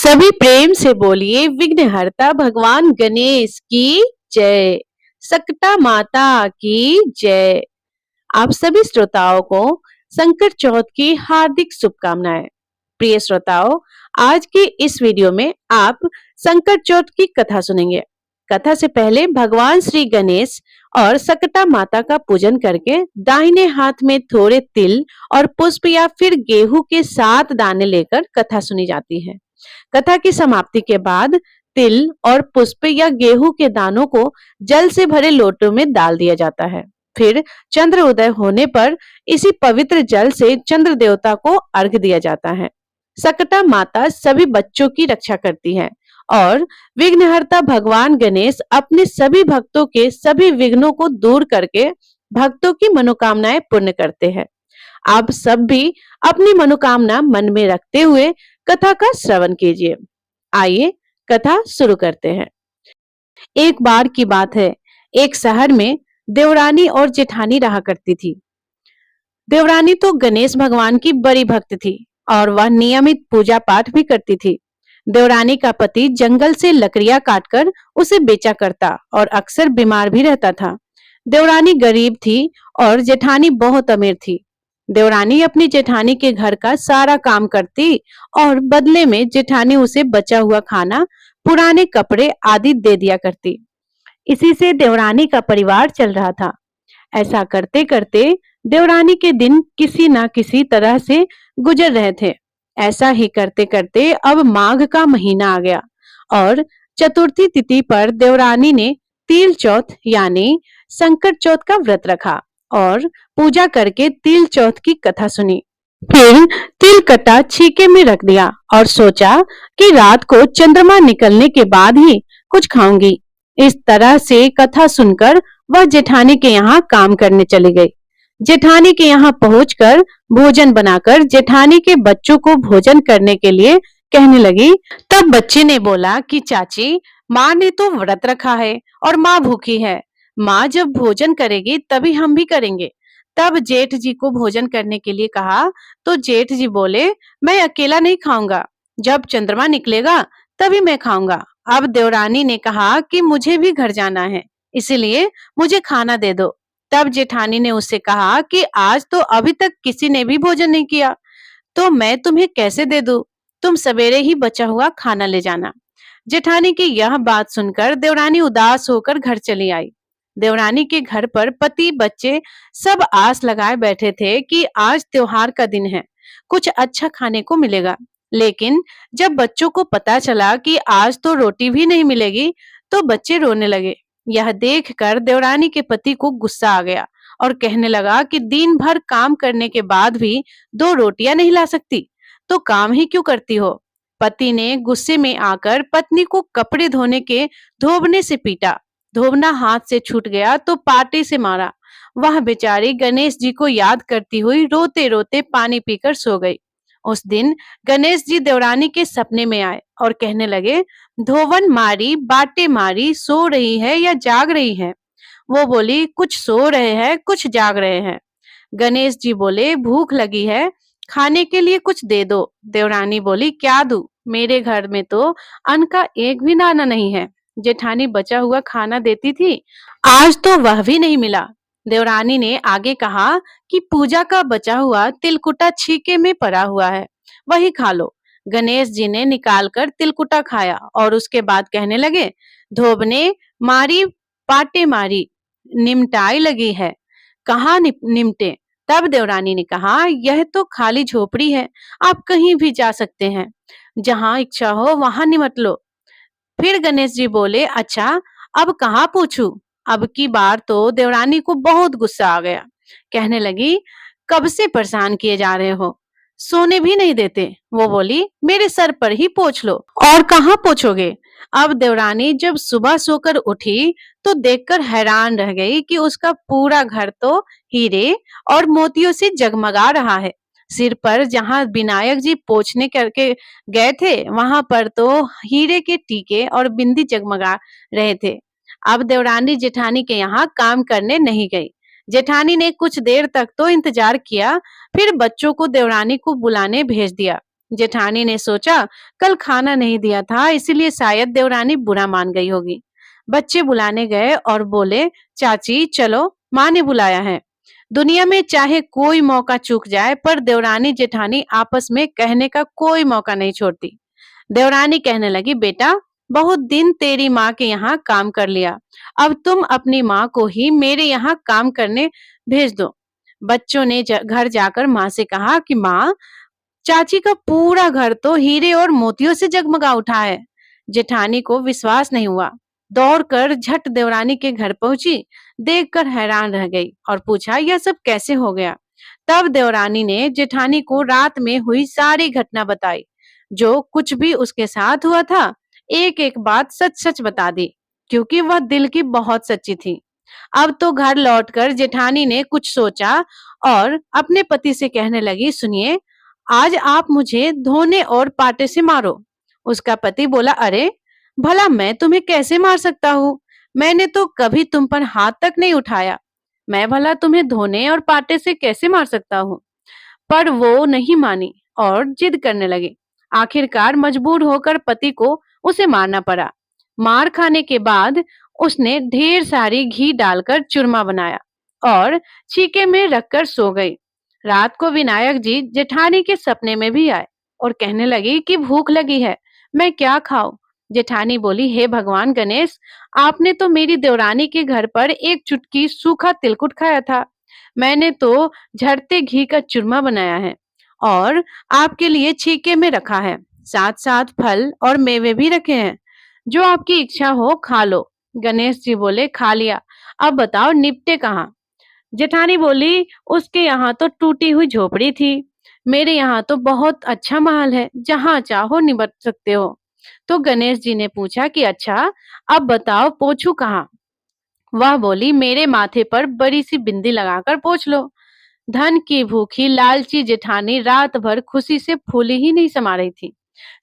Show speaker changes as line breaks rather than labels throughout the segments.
सभी प्रेम से बोलिए विघ्नहर्ता भगवान गणेश की जय। सकटा माता की जय। आप सभी श्रोताओं को संकट चौथ की हार्दिक शुभकामनाएं। प्रिय श्रोताओं, आज के इस वीडियो में आप संकट चौथ की कथा सुनेंगे। कथा से पहले भगवान श्री गणेश और सकटा माता का पूजन करके दाहिने हाथ में थोड़े तिल और पुष्प या फिर गेहूं के 7 दाने लेकर कथा सुनी जाती है। कथा की समाप्ति के बाद तिल और पुष्प या गेहूं के दानों को जल से भरे लोटों में डाल दिया जाता है। फिर चंद्र उदय होने पर इसी पवित्र जल से चंद्र देवता को अर्घ दिया जाता है। सकटा माता सभी बच्चों की रक्षा करती है और विघ्नहर्ता भगवान गणेश अपने सभी भक्तों के सभी विघ्नों को दूर करके भक्तों की मनोकामनाएं पूर्ण करते हैं। आप सब भी अपनी मनोकामना मन में रखते हुए कथा का श्रवण कीजिए। आइए कथा शुरू करते हैं। एक बार की बात है, एक शहर में देवरानी और जेठानी रहा करती थी। देवरानी तो गणेश भगवान की बड़ी भक्त थी और वह नियमित पूजा पाठ भी करती थी। देवरानी का पति जंगल से लकड़ियां काटकर उसे बेचा करता और अक्सर बीमार भी रहता था। देवरानी गरीब थी और जेठानी बहुत अमीर थी। देवरानी अपनी जेठानी के घर का सारा काम करती और बदले में जेठानी उसे बचा हुआ खाना, पुराने कपड़े आदि दे दिया करती। इसी से देवरानी का परिवार चल रहा था। ऐसा करते करते देवरानी के दिन किसी ना किसी तरह से गुजर रहे थे। ऐसा ही करते करते अब माघ का महीना आ गया और चतुर्थी तिथि पर देवरानी ने तिल चौथ यानी संकट चौथ का व्रत रखा और पूजा करके तिल चौथ की कथा सुनी। फिर तिल कटा छीके में रख दिया और सोचा कि रात को चंद्रमा निकलने के बाद ही कुछ खाऊंगी। इस तरह से कथा सुनकर वह जेठानी के यहाँ काम करने चली गई। जेठानी के यहाँ पहुंचकर भोजन बनाकर जेठानी के बच्चों को भोजन करने के लिए कहने लगी। तब बच्चे ने बोला कि चाची, माँ ने तो व्रत रखा है और माँ भूखी है। माँ जब भोजन करेगी तभी हम भी करेंगे। तब जेठ जी को भोजन करने के लिए कहा तो जेठ जी बोले, मैं अकेला नहीं खाऊंगा, जब चंद्रमा निकलेगा तभी मैं खाऊंगा। अब देवरानी ने कहा कि मुझे भी घर जाना है, इसलिए मुझे खाना दे दो। तब जेठानी ने उससे कहा कि आज तो अभी तक किसी ने भी भोजन नहीं किया, तो मैं तुम्हें कैसे दे दूं? तुम सवेरे ही बचा हुआ खाना ले जाना। जेठानी की यह बात सुनकर देवरानी उदास होकर घर चली आई। देवरानी के घर पर पति बच्चे सब आस लगाए बैठे थे कि आज त्योहार का दिन है, कुछ अच्छा खाने को मिलेगा। लेकिन जब बच्चों को पता चला कि आज तो रोटी भी नहीं मिलेगी, तो बच्चे रोने लगे। यह देखकर देवरानी के पति को गुस्सा आ गया और कहने लगा कि दिन भर काम करने के बाद भी 2 रोटियां नहीं ला सकती, तो काम ही क्यों करती हो? पति ने गुस्से में आकर पत्नी को कपड़े धोने के धोबने से पीटा। धोबना हाथ से छूट गया तो पाटे से मारा। वह बेचारी गणेश जी को याद करती हुई रोते रोते पानी पीकर सो गई। उस दिन गणेश जी देवरानी के सपने में आए और कहने लगे, धोवन मारी बाटे मारी, सो रही है या जाग रही है? वो बोली, कुछ सो रहे हैं, कुछ जाग रहे हैं। गणेश जी बोले, भूख लगी है, खाने के लिए कुछ दे दो। देवरानी बोली, क्या दूं? मेरे घर में तो अन्न का एक भी दाना नहीं है। जेठानी बचा हुआ खाना देती थी, आज तो वह भी नहीं मिला। देवरानी ने आगे कहा कि पूजा का बचा हुआ तिलकुटा छीके में पड़ा हुआ है, वही खा लो। गणेश जी ने निकालकर तिलकुटा खाया और उसके बाद कहने लगे, धोबने मारी पाटे मारी, निमटाई लगी है, कहाँ निमटे? तब देवरानी ने कहा, यह तो खाली झोपड़ी है, आप कहीं भी जा सकते हैं, जहाँ इच्छा हो वहां निमट लो। फिर गणेश जी बोले, अच्छा अब कहाँ पूछूं? अब की बार तो देवरानी को बहुत गुस्सा आ गया। कहने लगी, कब से परेशान किए जा रहे हो, सोने भी नहीं देते। वो बोली, मेरे सर पर ही पोंछ लो। और कहाँ पोंछोगे? अब देवरानी जब सुबह सोकर उठी तो देखकर हैरान रह गई कि उसका पूरा घर तो हीरे और मोतियों से जगमगा रहा है। सिर पर जहाँ विनायक जी पोंछने करके गए थे, वहां पर तो हीरे के टीके और बिंदी जगमगा रहे थे। अब देवरानी जेठानी के यहाँ काम करने नहीं गई। जेठानी ने कुछ देर तक तो इंतजार किया, फिर बच्चों को देवरानी को बुलाने भेज दिया। जेठानी ने सोचा कल खाना नहीं दिया था इसीलिए शायद देवरानी बुरा मान गई होगी। बच्चे बुलाने गए और बोले, चाची चलो, माँ ने बुलाया है। दुनिया में चाहे कोई मौका चूक जाए पर देवरानी जेठानी आपस में कहने का कोई मौका नहीं छोड़ती। देवरानी कहने लगी, बेटा बहुत दिन तेरी माँ के यहाँ काम कर लिया, अब तुम अपनी माँ को ही मेरे यहाँ काम करने भेज दो। बच्चों ने घर जाकर माँ से कहा कि माँ, चाची का पूरा घर तो हीरे और मोतियों से जगमगा उठा है। जेठानी को विश्वास नहीं हुआ, दौड़कर झट देवरानी के घर पहुंची, देखकर हैरान रह गई और पूछा यह सब कैसे हो गया। तब देवरानी ने जेठानी को रात में हुई सारी घटना बताई, जो कुछ भी उसके साथ हुआ था। एक एक बात सच सच बता दी, क्योंकि वह दिल की बहुत सच्ची थी। अब तो घर लौटकर जेठानी ने कुछ सोचा और अपने पति से कहने लगी, सुनिए, आज आप मुझे धोने और पाटे से मारो। उसका पति बोला, अरे भला मैं तुम्हें कैसे मार सकता हूँ, मैंने तो कभी तुम पर हाथ तक नहीं उठाया, मैं भला तुम्हें धोने और पाटे से कैसे मार सकता हूँ। पर वो नहीं मानी और जिद करने लगी। आखिरकार मजबूर होकर पति को उसे मारना पड़ा। मार खाने के बाद उसने ढेर सारी घी डालकर चूरमा बनाया और छीके में रखकर सो गई। रात को विनायक जी जेठानी के सपने में भी आए और कहने लगी कि भूख लगी है, मैं क्या खाऊं। जेठानी बोली, हे भगवान गणेश, आपने तो मेरी देवरानी के घर पर एक चुटकी सूखा तिलकुट खाया था, मैंने तो झड़ते घी का चूरमा बनाया है और आपके लिए छीके में रखा है, साथ साथ फल और मेवे भी रखे हैं, जो आपकी इच्छा हो खा लो। गणेश जी बोले, खा लिया, अब बताओ निपटे कहाँ। जेठानी बोली, उसके यहाँ तो टूटी हुई झोपड़ी थी, मेरे यहाँ तो बहुत अच्छा महल है, जहाँ चाहो निपट सकते हो। तो गणेश जी ने पूछा कि अच्छा, अब बताओ पोछू कहाँ। वह बोली, मेरे माथे पर बड़ी सी बिंदी लगाकर पोछ लो। धन की भूखी लालची जेठानी रात भर खुशी से फूली ही नहीं समा रही थी।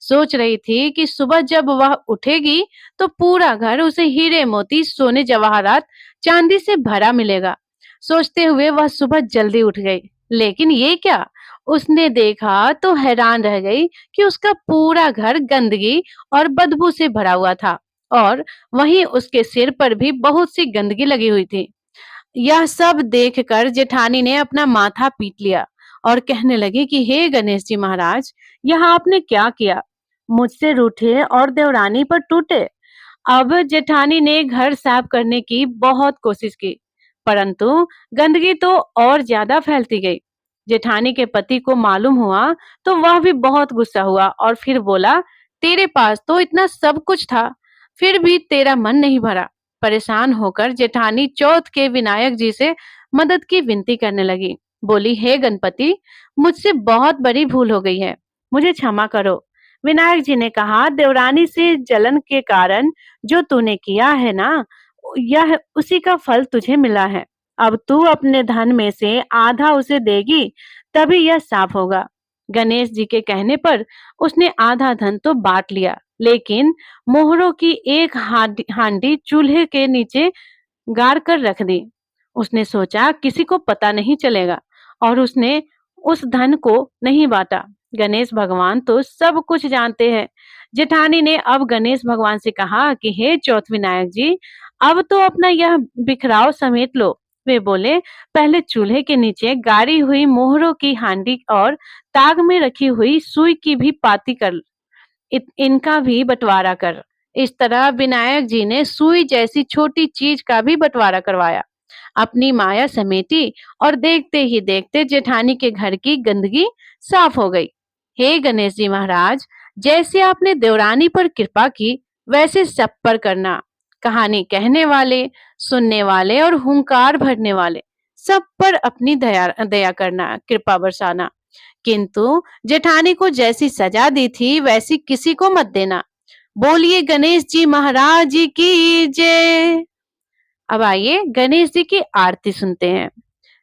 सोच रही थी कि सुबह जब वह उठेगी तो पूरा घर उसे हीरे मोती सोने जवाहरात चांदी से भरा मिलेगा। सोचते हुए वह सुबह जल्दी उठ गई, लेकिन ये क्या, उसने देखा तो हैरान रह गई कि उसका पूरा घर गंदगी और बदबू से भरा हुआ था और वहीं उसके सिर पर भी बहुत सी गंदगी लगी हुई थी। यह सब देखकर जेठानी ने अपना माथा पीट लिया और कहने लगी कि हे गणेश जी महाराज, यह आपने क्या किया, मुझसे रूठे और देवरानी पर टूटे। अब जेठानी ने घर साफ करने की बहुत कोशिश की, परंतु गंदगी तो और ज्यादा फैलती गई। जेठानी के पति को मालूम हुआ तो वह भी बहुत गुस्सा हुआ और फिर बोला, तेरे पास तो इतना सब कुछ था, फिर भी तेरा मन नहीं भरा। परेशान होकर जेठानी चौथ के विनायक जी से मदद की विनती करने लगी। बोली, हे गणपति, मुझसे बहुत बड़ी भूल हो गई है, मुझे क्षमा करो। विनायक जी ने कहा, देवरानी से जलन के कारण जो तूने किया है ना, यह उसी का फल तुझे मिला है। अब तू अपने धन में से आधा उसे देगी, तभी यह साफ होगा। गणेश जी के कहने पर उसने आधा धन तो बांट लिया, लेकिन मोहरों की एक हांडी चूल्हे के नीचे गाड़ कर रख दी। उसने सोचा किसी को पता नहीं चलेगा और उसने उस धन को नहीं बांटा। गणेश भगवान तो सब कुछ जानते हैं। जेठानी ने अब गणेश भगवान से कहा कि हे चौथ विनायक जी, अब तो अपना यह बिखराव समेट लो। वे बोले, पहले चूल्हे के नीचे गाड़ी हुई मोहरों की हांडी और ताग में रखी हुई सुई की भी पाती कर, इनका भी बंटवारा कर। इस तरह विनायक जी ने सुई जैसी छोटी चीज का भी बंटवारा करवाया, अपनी माया समेटी और देखते ही देखते जेठानी के घर की गंदगी साफ हो गई। हे गणेश जी महाराज, जैसे आपने देवरानी पर कृपा की वैसे सब पर करना। कहानी कहने वाले, सुनने वाले और हुंकार भरने वाले सब पर अपनी दया दया करना, कृपा बरसाना। किंतु जेठानी को जैसी सजा दी थी वैसी किसी को मत देना। बोलिए गणेश जी महाराज जी की जय। अब आइए गणेश जी की आरती सुनते हैं।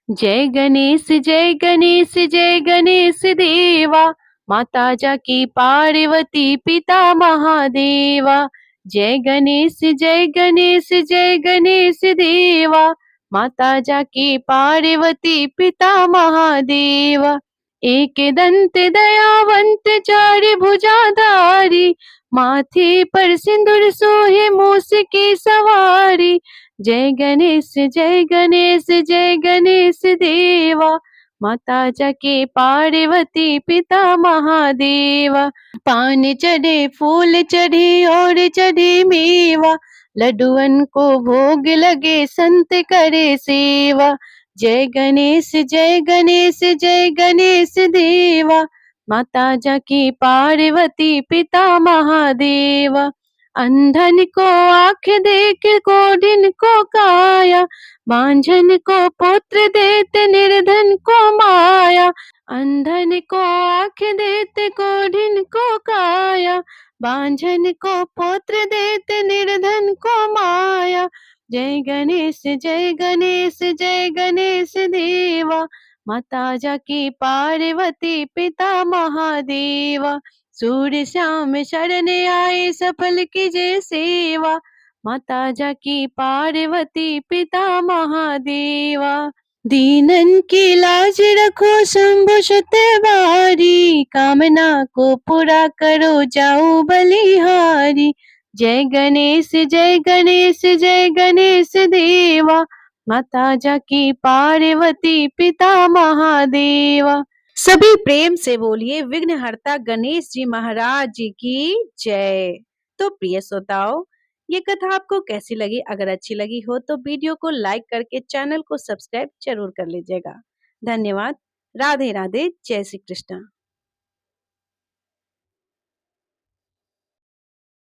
जय गणेश जय गणेश जय गणेश देवा, माता जाकी पार्वती पिता महादेवा। जय गणेश जय गणेश जय गणेश देवा, माता जाकी पार्वती पिता महादेवा। एक दंत दयावंत चारि भुजाधारी, माथे पर सिंदूर सोहे मूस की सवारी। जय गणेश जय गणेश जय गणेश देवा, माता जाके पार्वती पिता महादेवा। पान चढ़े फूल चढ़े और चढ़े मेवा, लड्डुअन को भोग लगे संत करे सेवा। जय गणेश जय गणेश जय गणेश देवा, माता जाकी पार्वती पिता महादेवा। अंधन को आँख देख कोढ़िन को काया, बांझन को पुत्र देते निर्धन को माया। अंधन को आँख देते कोढ़िन को काया, बांझन को पुत्र देते निर्धन को माया। जय गणेश जय गणेश जय गणेश देवा, माता जाकी पार्वती पिता महादेवा। सूर्य श्याम शरण आए सफल कीजे सेवा, माता जाकी पार्वती पिता महादेवा। दीनन की लाज रखो शंभु सतवारी, कामना को पूरा करो जाओ बलिहारी। जय गणेश जय गणेश जय गणेश देवा, माता जाकी पार्वती पिता महादेवा। सभी प्रेम से बोलिए विघ्नहर्ता गणेश जी महाराज जी की जय। तो प्रिय श्रोताओं, ये कथा आपको कैसी लगी? अगर अच्छी लगी हो तो वीडियो को लाइक करके चैनल को सब्सक्राइब जरूर कर लीजिएगा। धन्यवाद। राधे राधे। जय श्री कृष्ण।